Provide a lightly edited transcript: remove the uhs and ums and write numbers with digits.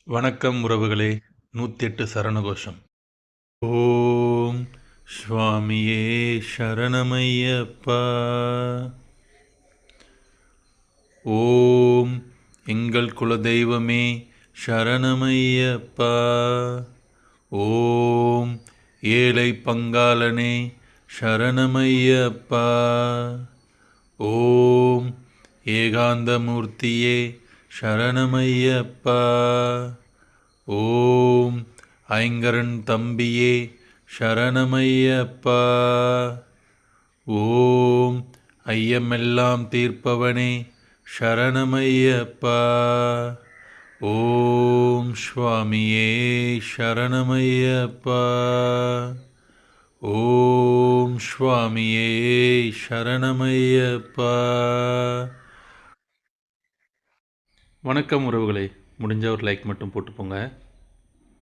வணக்கம் உறவுகளே. 108 சரணகோஷம். ஓம் சுவாமியே சரணமையப்பா. ஓம் எங்கள் குலதெய்வமே சரணமையப்பா. ஓம் ஏழை பங்காளனே சரணமையப்பா. ஓம் ஏகாந்தமூர்த்தியே சரணமையப்பா. ஓம் ஐங்கரன் தம்பியே சரணமையப்பா. ஓம் ஐயமெல்லாம் தீர்ப்பவனே சரணமையப்பா. ஓம் சுவாமியே சரணமையப்பா. ஓம் சுவாமியே சரணமையப்பா. வணக்கம் உறவுகளே. முடிஞ்ச ஒரு லைக் மட்டும் போட்டு போங்க.